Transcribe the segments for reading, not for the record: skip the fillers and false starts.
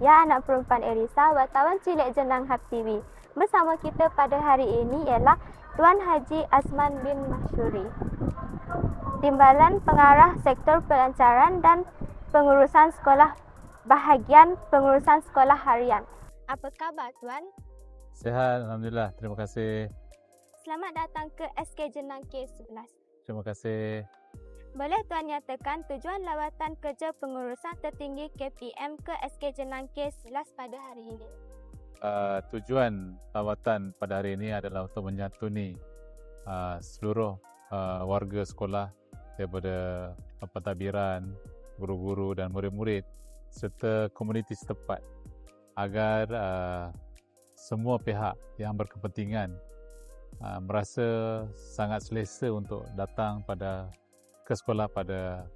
Ya, anak perempuan Erisa, wartawan cilik Jenang Hub TV. Bersama kita pada hari ini ialah Tuan Haji Azman bin Masyuri, Timbalan Pengarah Sektor Pelancaran dan Pengurusan Sekolah Bahagian Pengurusan Sekolah Harian. Apa khabar, Tuan? Sihat, Alhamdulillah. Terima kasih. Selamat datang ke SK Jenang K11. Terima kasih. Boleh Tuan nyatakan tujuan lawatan kerja pengurusan tertinggi KPM ke SK Jenang K11 pada hari ini? Tujuan lawatan pada hari ini adalah untuk menyantuni seluruh warga sekolah daripada pentadbiran, guru-guru dan murid-murid serta komuniti setempat agar semua pihak yang berkepentingan merasa sangat selesa untuk datang ke sekolah pada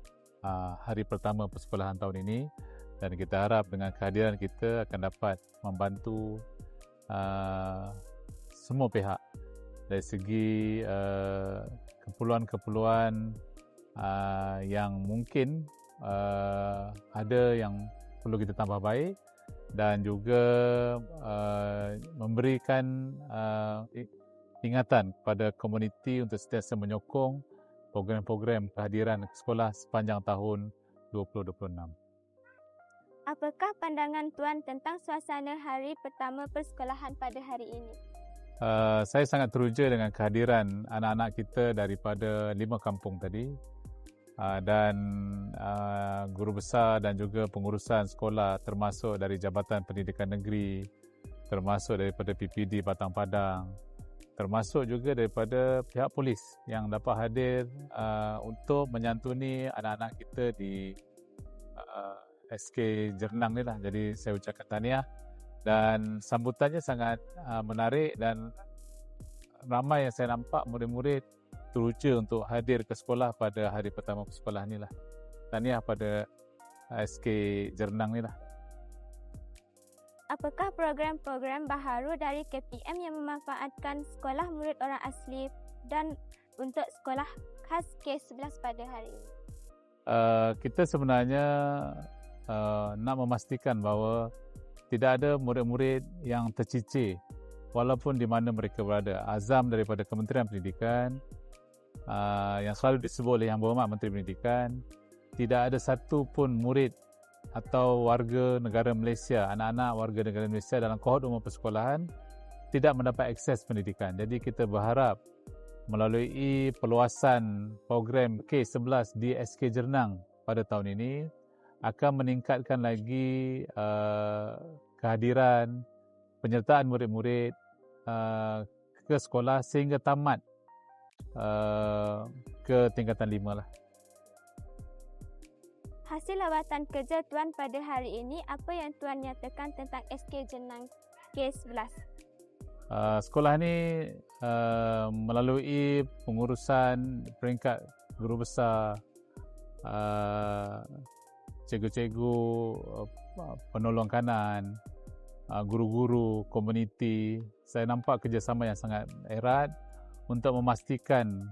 hari pertama persekolahan tahun ini, dan kita harap dengan kehadiran kita akan dapat membantu semua pihak dari segi keperluan-keperluan yang mungkin ada yang perlu kita tambah baik, dan juga memberikan ingatan kepada komuniti untuk sentiasa menyokong program-program kehadiran sekolah sepanjang tahun 2026. Apakah pandangan Tuan tentang suasana hari pertama persekolahan pada hari ini? Saya sangat teruja dengan kehadiran anak-anak kita daripada 5 kampung tadi, dan guru besar dan juga pengurusan sekolah termasuk dari Jabatan Pendidikan Negeri, termasuk daripada PPD Batang Padang, termasuk juga daripada pihak polis yang dapat hadir untuk menyantuni anak-anak kita di SK Jernang ni lah. Jadi saya ucapkan tahniah, dan sambutannya sangat menarik, dan ramai yang saya nampak murid-murid teruja untuk hadir ke sekolah pada hari pertama sekolah ni lah. Tahniah pada SK Jernang ni lah. Apakah program-program baharu dari KPM yang memanfaatkan sekolah murid orang asli dan untuk sekolah khas K11 pada hari ini? Kita sebenarnya nak memastikan bahawa tidak ada murid-murid yang tercicir walaupun di mana mereka berada. Azam daripada Kementerian Pendidikan yang selalu disebut oleh Yang Berhormat Menteri Pendidikan, tidak ada satu pun murid atau warga negara Malaysia, anak-anak warga negara Malaysia dalam kohort umum persekolahan tidak mendapat akses pendidikan. Jadi kita berharap melalui perluasan program K11 di SK Jernang pada tahun ini akan meningkatkan lagi kehadiran penyertaan murid-murid ke sekolah sehingga tamat ke tingkatan 5 lah. Hasil lawatan kerja Tuan pada hari ini, apa yang Tuan nyatakan tentang SK Jenang K11? Sekolah ini melalui pengurusan peringkat guru besar, cikgu-cikgu penolong kanan, guru-guru, komuniti, saya nampak kerjasama yang sangat erat untuk memastikan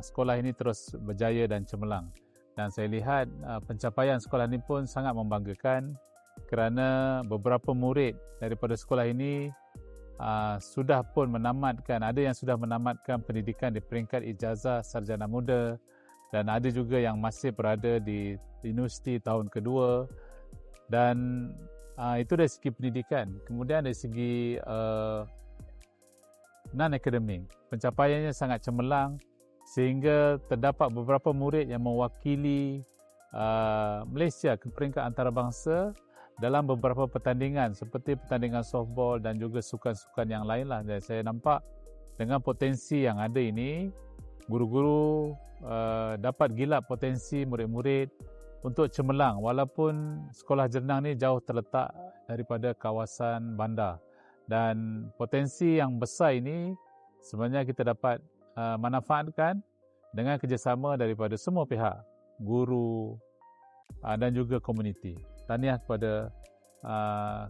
sekolah ini terus berjaya dan cemerlang. Dan saya lihat pencapaian sekolah ini pun sangat membanggakan, kerana beberapa murid daripada sekolah ini sudah pun menamatkan, ada yang sudah menamatkan pendidikan di peringkat ijazah sarjana muda, dan ada juga yang masih berada di universiti tahun kedua. Dan itu dari segi pendidikan. Kemudian dari segi non-akademik, pencapaiannya sangat cemerlang, sehingga terdapat beberapa murid yang mewakili Malaysia ke peringkat antarabangsa dalam beberapa pertandingan seperti pertandingan softball dan juga sukan-sukan yang lain lah. Dan saya nampak dengan potensi yang ada ini, guru-guru dapat gilap potensi murid-murid untuk cemerlang walaupun sekolah Jernang ni jauh terletak daripada kawasan bandar. Dan potensi yang besar ini sebenarnya kita dapat manfaatkan dengan kerjasama daripada semua pihak, guru dan juga komuniti. Tahniah kepada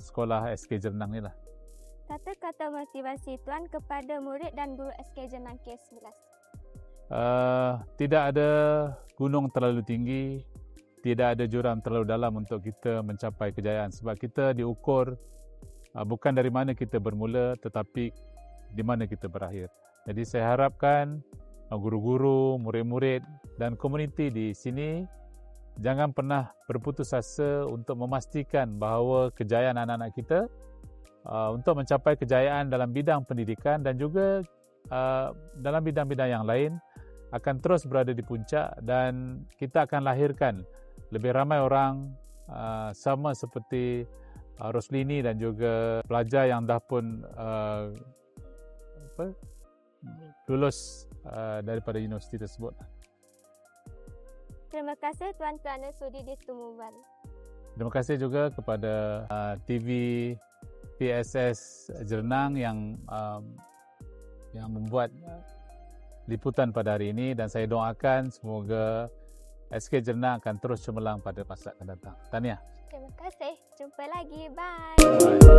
sekolah SK Jernang ni lah. Kata-kata motivasi Tuan kepada murid dan guru SK Jernang K11. Tidak ada gunung terlalu tinggi, tidak ada jurang terlalu dalam untuk kita mencapai kejayaan, sebab kita diukur bukan dari mana kita bermula tetapi di mana kita berakhir. Jadi saya harapkan guru-guru, murid-murid dan komuniti di sini jangan pernah berputus asa untuk memastikan bahawa kejayaan anak-anak kita untuk mencapai kejayaan dalam bidang pendidikan dan juga dalam bidang-bidang yang lain akan terus berada di puncak, dan kita akan lahirkan lebih ramai orang sama seperti Roslini dan juga pelajar yang dah pun lulus daripada universiti tersebut. Terima kasih Tuan kerana sudi ditumukan. Terima kasih juga kepada TV PSS Jernang yang membuat liputan pada hari ini, dan saya doakan semoga SK Jernang akan terus cemerlang pada masa akan datang. Tahniah. Terima kasih. Jumpa lagi. Bye. Bye.